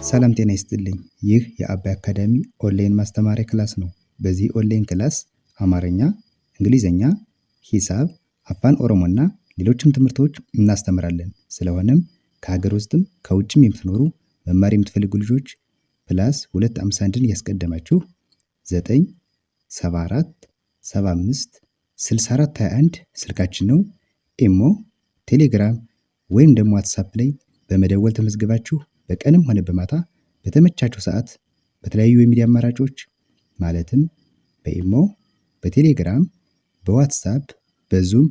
ሰላም ጤና ይስጥልኝ። ይህ የአባይ አካዳሚ ኦንላይን ማስተማሪያ ክላስ ነው። በዚህ ኦንላይን ክላስ አማርኛ፣ እንግሊዝኛ፣ ሂሳብ፣ አፋን ኦሮሞና ሌሎችም ትምህርቶች እናስተምራለን። ስለሆነም ከሀገር ውስጥም ከውጭም የምትኖሩ መማር የምትፈልጉ ልጆች +251ን ያስቀደማችሁ 974 75 6421 ስልካችን ነው። ኢሞ፣ ቴሌግራም ወይም ደግሞ ዋትሳፕ ላይ በመደወል ተመዝግባችሁ በቀንም ሆነ በማታ በተመቻችሁ ሰዓት በተለያዩ የሚዲያ አማራጮች ማለትም በኢሞ፣ በቴሌግራም፣ በዋትሳፕ፣ በዙም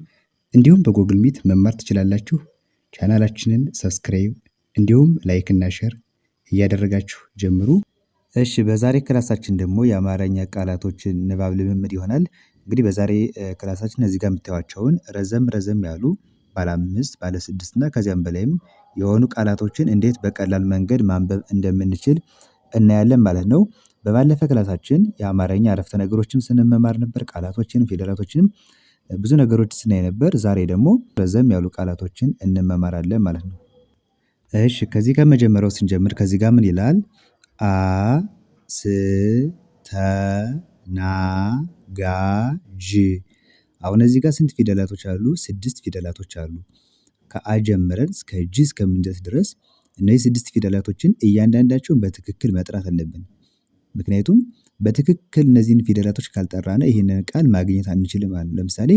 እንዲሁም በጎግል ሚት መማር ትችላላችሁ። ቻናላችንን ሰብስክራይብ እንዲሁም ላይክ እና ሼር እያደረጋችሁ ጀምሩ። እሺ፣ በዛሬ ክላሳችን ደግሞ የአማርኛ ቃላቶችን ንባብ ልምምድ ይሆናል። እንግዲህ በዛሬ ክላሳችን እዚህ ጋር የምታዩዋቸውን ረዘም ያሉ ባለ 5 ባለ 6 እና ከዚያም በላይም የሆኑ ቃላቶችን እንዴት በቀላል መንገድ ማንበብ እንደምንችል እናያለን ማለት ነው። በባለፈ ክላሳችን የአማርኛ አረፍተ ነገሮችን ስንመማር ነበር። ቃላቶችንም ፊደላቶችንም ብዙ ነገሮች ስናይ ነበር። ዛሬ ደግሞ ረዘም ያሉ ቃላቶችን እንመማራለን ማለት ነው። እሺ፣ ከዚህ ከመጀመሪያው ስንጀምር ከዚህ ጋር ምን ይላል? አስተናጋጅ። አሁን እዚህ ጋር ስንት ፊደላቶች አሉ? 6 ፊደላቶች አሉ። ከአ ጀምረን እስከ ጂ እስከምንደርስ ድረስ እነዚህ 6 ፊደላቶችን እያንዳንዳቸውን በትክክል መጥራት አለብን። ምክንያቱም በትክክል እነዚህን ፊደላቶች ካልጠራን ይህንን ቃል ማግኘት አንችልም ማለት ነው። ለምሳሌ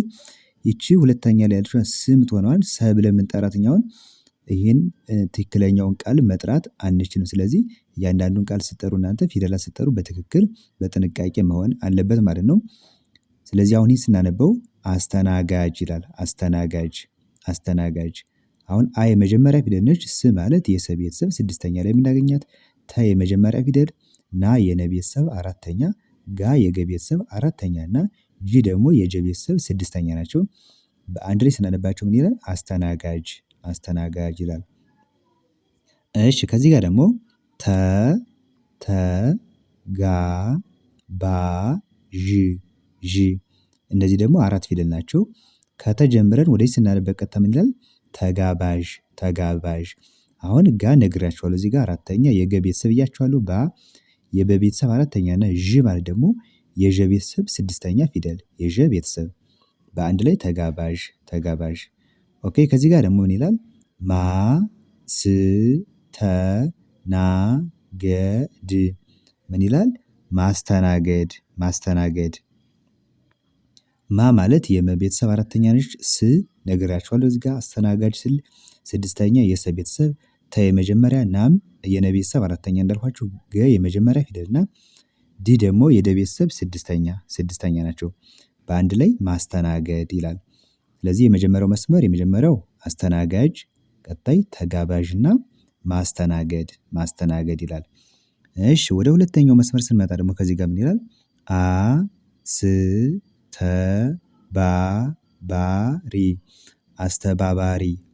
ይቺ ሁለተኛ ላይ ያለችው ስ የምትሆነዋን ሰ ብለን የምንጠራት እኛውን ይህን ትክክለኛውን ቃል መጥራት አንችልም። ስለዚህ እያንዳንዱን ቃል ስትጠሩ እናንተ ፊደላት ስትጠሩ በትክክል በጥንቃቄ መሆን አለበት ማለት ነው። ስለዚህ አሁን ይህ ስናነበው አስተናጋጅ ይላል። አስተናጋጅ። አሁን አ የመጀመሪያ ፊደል ነች። ስ ማለት የሰ ቤተሰብ 6ኛ ላይ የምናገኛት፣ ተ የመጀመሪያ ፊደል፣ ና የነ ቤተሰብ 4ኛ፣ ጋ የገ ቤተሰብ 4ኛ እና ጂ ደግሞ የጀ ቤተሰብ 6ኛ ናቸው። በአንድ ላይ ስናነባቸው ምን ይላል? አስተናጋጅ ይላል። እሺ፣ ከዚህ ጋር ደግሞ ዥ እነዚህ ደግሞ 4 ፊደል ናቸው። ከተጀምረን ወደዚህ ስናነብ በቀጥታ ምን ይላል? ተጋባዥ። አሁን ጋ ነግሬያችኋለሁ። እዚህ ጋር 4ኛ የገ ቤተሰብ እያችኋለሁ። ባ የበ ቤተሰብ 4ኛ እና ዥ ማለት ደግሞ የዠ ቤተሰብ 6ኛ ፊደል የዠ ቤተሰብ በአንድ ላይ ተጋባዥ። ኦኬ፣ ከዚህ ጋር ደግሞ ምን ይላል? ማስተናገድ። ምን ይላል? ማስተናገድ። ማ ማለት የመ ቤተሰብ 4ኛ ነች። ስ ነግሬያችኋለሁ። እዚህ ጋር አስተናጋጅ ስል 6ኛ የሰ ቤተሰብ፣ ተ የመጀመሪያ፣ ናም የነ ቤተሰብ 4ኛ እንዳልኳችሁ፣ ገ የመጀመሪያ ፊደልና ዲ ደግሞ የደ ቤተሰብ 6ኛ ናቸው። በአንድ ላይ ማስተናገድ ይላል። ስለዚህ የመጀመሪያው መስመር የመጀመሪያው አስተናጋጅ፣ ቀጣይ ተጋባዥና ማስተናገድ ይላል። እሺ፣ ወደ ሁለተኛው መስመር ስንመጣ ደግሞ ከዚህ ጋር ምን ይላል?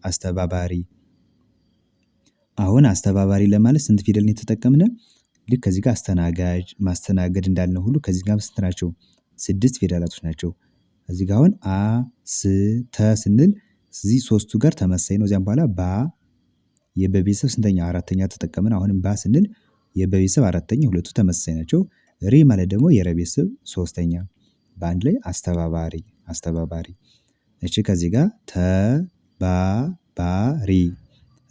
አስተባባሪ። አሁን አስተባባሪ ለማለት ስንት ፊደል ነው የተጠቀምነው? ልክ ከዚህ ጋር አስተናጋጅ ማስተናገድ እንዳልነው ሁሉ ከዚህ ጋር ስንት ናቸው? 6 ፊደላቶች ናቸው። እዚህ ጋር አሁን ስንል እዚህ 3ቱ ጋር ተመሳይ ነው። እዚያም በኋላ ባ የበቤተሰብ ስንተኛ? 4ኛ ተጠቀምን። አሁንም ባ ስንል የበቤተሰብ 4ኛ፣ ሁለቱ ተመሳሳይ ናቸው። ሪ ማለት ደግሞ የረቤተሰብ 3ኛ። በአንድ ላይ አስተባባሪ። እሺ፣ ከዚህ ጋር ተባባሪ።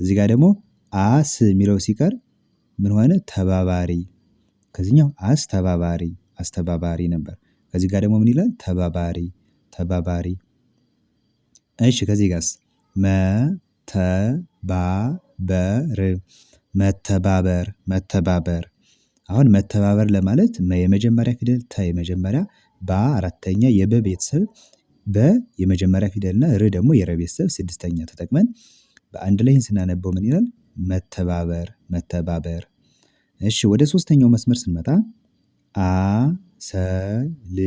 እዚህ ጋር ደግሞ አስ የሚለው ሲቀር ምን ሆነ? ተባባሪ። ከዚህኛው አስተባባሪ ነበር። ከዚህ ጋር ደግሞ ምን ይላል? ተባባሪ። እሺ፣ ከዚህ ጋርስ መተባበር። አሁን መተባበር ለማለት የመጀመሪያ ፊደል ተ የመጀመሪያ፣ ባ 4ኛ የበ ቤተሰብ፣ በ የመጀመሪያ ፊደል እና ር ደግሞ የረ ቤተሰብ 6ኛ ተጠቅመን በአንድ ላይ ስናነበው ምን ይላል? መተባበር። እሺ፣ ወደ 3ኛው መስመር ስንመጣ አሰልጣኝ።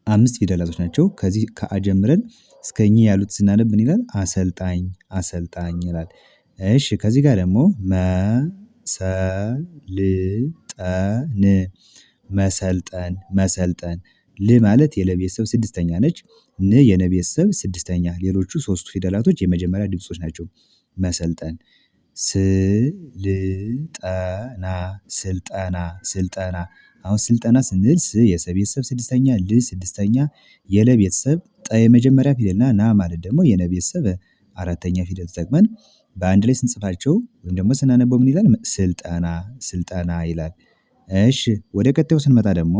5 ፊደላቶች ናቸው። ከዚህ ከአ ጀምረን እስከ ኝ ያሉት ስናነብ ምን ይላል? አሰልጣኝ ይላል። እሺ፣ ከዚህ ጋር ደግሞ መሰልጠን። ል ማለት የለ ቤተሰብ 6ኛ ነች። ን የነ ቤተሰብ 6ኛ። ሌሎቹ 3ቱ ፊደላቶች የመጀመሪያ ድምጾች ናቸው። መሰልጠን። ስልጠና አሁን ስልጠና ስንል የሰ ቤተሰብ ስድስተኛ ል ስድስተኛ የለ ቤተሰብ ጠ የመጀመሪያ ፊደል ና ማለት ደግሞ የነ ቤተሰብ አራተኛ ፊደል ተጠቅመን በአንድ ላይ ስንጽፋቸው ወይም ደግሞ ስናነበው ምን ይላል? ስልጠና ይላል። እሺ ወደ ቀጣዩ ስንመጣ ደግሞ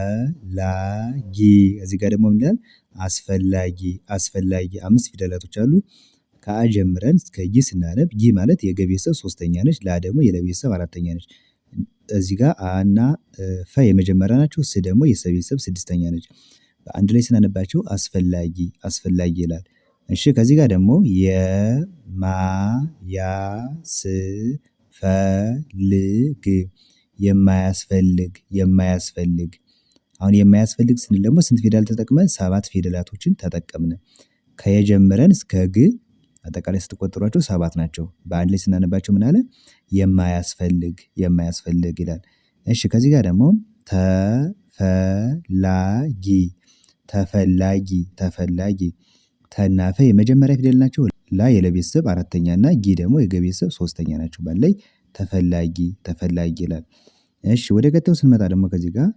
አስፈላጊ እዚህ ጋር ደግሞ ምን ይላል? አስፈላጊ 5 ፊደላቶች አሉ። ከአ ጀምረን እስከ ይ ስናነብ ይ ማለት የገ ቤተሰብ ሶስተኛ ነች። ላ ደግሞ የለ ቤተሰብ አራተኛ ነች። እዚህ ጋር አ እና ፈ የመጀመሪያ ናቸው። ስ ደግሞ የሰ ቤተሰብ ስድስተኛ ነች። በአንድ ላይ ስናነባቸው አስፈላጊ ይላል። እሺ ከዚህ ጋር ደግሞ የማያስፈልግ የማያስፈልግ አሁን የማያስፈልግ ስንል ደግሞ ስንት ፊደል ተጠቅመን? 7 ፊደላቶችን ተጠቀምን። ከየ ጀምረን እስከ ግ አጠቃላይ ስትቆጥሯቸው 7 ናቸው። በአንድ ላይ ስናነባቸው ምን አለ? የማያስፈልግ ይላል። እሺ ከዚህ ጋር ደግሞ ተፈላጊ ተና ፈ የመጀመሪያ ፊደል ናቸው። ላ የለ ቤተሰብ አራተኛ እና ጊ ደግሞ የገ ቤተሰብ ሶስተኛ ናቸው። በአንድ ላይ ተፈላጊ ይላል። እሺ ወደ ቀጣዩ ስንመጣ ደግሞ ከዚህ ጋር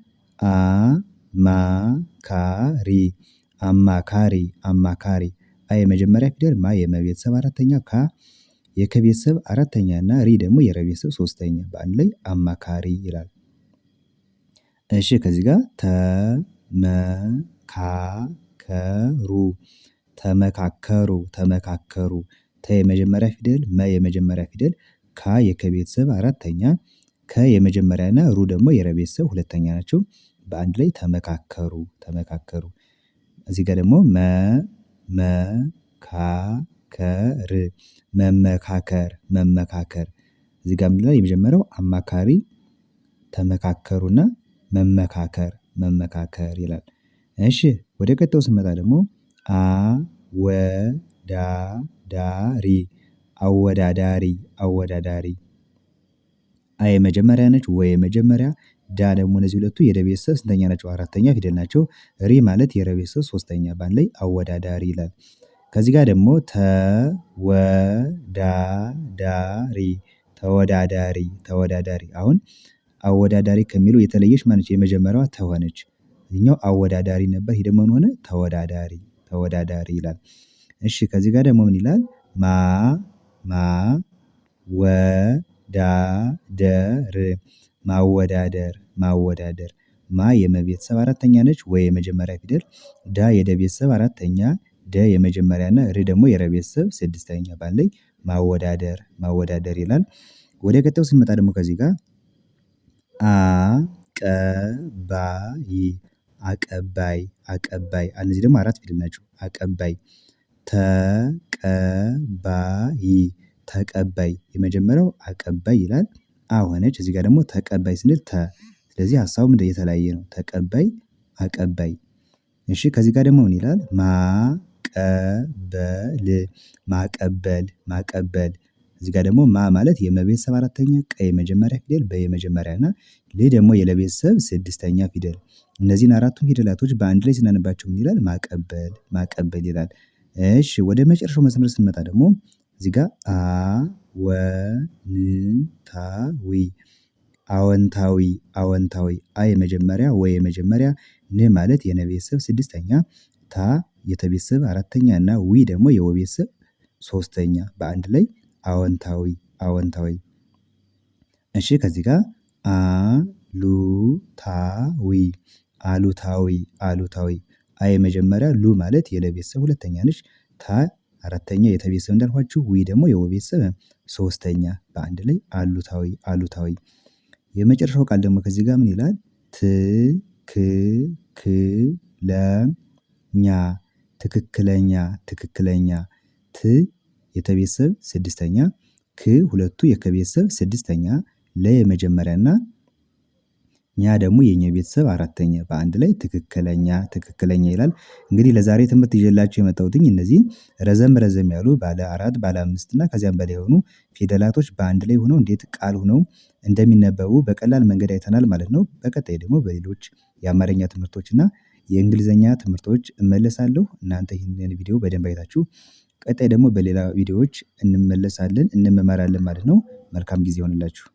አማካሪ አ የመጀመሪያ ፊደል ማ የመ ቤተሰብ አራተኛ ካ የከ ቤተሰብ አራተኛ እና ሪ ደግሞ የረ ቤተሰብ ሶስተኛ በአንድ ላይ አማካሪ ይላል። እሺ ከዚህ ጋር ተመካከሩ ተ የመጀመሪያ ፊደል መ የመጀመሪያ ፊደል ካ የከ ቤተሰብ አራተኛ ከ የመጀመሪያ እና ሩ ደግሞ የረ ቤተሰብ ሁለተኛ ናቸው። በአንድ ላይ ተመካከሩ። እዚህ ጋር ደግሞ መመካከር እዚህ ጋር ምንድነው? የመጀመሪያው አማካሪ ተመካከሩና መመካከር ይላል። እሺ ወደ ቀጣዩ ስንመጣ ደግሞ አወዳዳሪ አ የመጀመሪያ ነች። ወ የመጀመሪያ ዳ ደግሞ እነዚህ ሁለቱ የደ ቤተሰብ ስንተኛ ናቸው? አራተኛ ፊደል ናቸው። ሪ ማለት የረ ቤተሰብ ሶስተኛ በአንድ ላይ አወዳዳሪ ይላል። ከዚህ ጋር ደግሞ ተወዳዳሪ አሁን አወዳዳሪ ከሚለው የተለየች ማነች? የመጀመሪያዋ ተ ሆነች። ይሄኛው አወዳዳሪ ነበር። ይሄ ደግሞ ምን ሆነ? ተወዳዳሪ ይላል። እሺ ከዚህ ጋር ደግሞ ምን ይላል? ማወዳደር ማ የመ ቤተሰብ አራተኛ ነች። ወ የመጀመሪያ ፊደል ዳ የደ ቤተሰብ አራተኛ ደ የመጀመሪያ እና ር ደግሞ የረ ቤተሰብ ስድስተኛ በአንድ ላይ ማወዳደር ይላል። ወደ ቀጣዩ ስንመጣ ደግሞ ከዚህ ጋር አቀባይ እነዚህ ደግሞ 4 ፊደል ናቸው። አቀባይ ተቀባይ የመጀመሪያው አቀባይ ይላል። አ ሆነች። እዚህ ጋር ደግሞ ተቀባይ ስንል ስለዚህ ሀሳቡ ምንድነው? የተለያየ ነው። ተቀባይ አቀባይ። እሺ ከዚህ ጋር ደግሞ ምን ይላል? ማቀበል እዚህ ጋር ደግሞ ማ ማለት የመ ቤተሰብ አራተኛ ቀ የመጀመሪያ ፊደል በ የመጀመሪያ እና ል ደግሞ የለ ቤተሰብ ስድስተኛ ፊደል እነዚህን አራቱን ፊደላቶች በአንድ ላይ ስናነባቸው ምን ይላል? ማቀበል ይላል። እሺ ወደ መጨረሻው መስመር ስንመጣ ደግሞ እዚህ ጋር አወንታዊ አ የመጀመሪያ ወ የመጀመሪያ ን ማለት የነ ቤተሰብ ስድስተኛ ታ የተ ቤተሰብ አራተኛ እና ዊ ደግሞ የወ ቤተሰብ ሶስተኛ በአንድ ላይ አወንታዊ። እሺ ከዚህ ጋር አሉታዊ አ የመጀመሪያ ሉ ማለት የለ ቤተሰብ ሁለተኛ ነች። ታ አራተኛ የተ ቤተሰብ እንዳልኳችሁ ዊ ደግሞ የወ ቤተሰብ ሶስተኛ በአንድ ላይ አሉታዊ። የመጨረሻው ቃል ደግሞ ከዚህ ጋር ምን ይላል? ትክክለኛ ት የተ ቤተሰብ ስድስተኛ ክ ሁለቱ የከ ቤተሰብ ስድስተኛ ለ የመጀመሪያ እና ኛ ደግሞ የኛ ቤተሰብ አራተኛ በአንድ ላይ ትክክለኛ ይላል። እንግዲህ ለዛሬ ትምህርት ይዤላችሁ የመጣሁትኝ እነዚህ ረዘም ያሉ ባለ 4 ባለ 5 እና ከዚያም በላይ የሆኑ ፊደላቶች በአንድ ላይ ሆነው እንዴት ቃል ሆነው እንደሚነበቡ በቀላል መንገድ አይተናል ማለት ነው። በቀጣይ ደግሞ በሌሎች የአማርኛ ትምህርቶች እና የእንግሊዘኛ ትምህርቶች እመለሳለሁ። እናንተ ይህንን ቪዲዮ በደንብ አይታችሁ ቀጣይ ደግሞ በሌላ ቪዲዮዎች እንመለሳለን እንመማራለን ማለት ነው። መልካም ጊዜ ይሁንላችሁ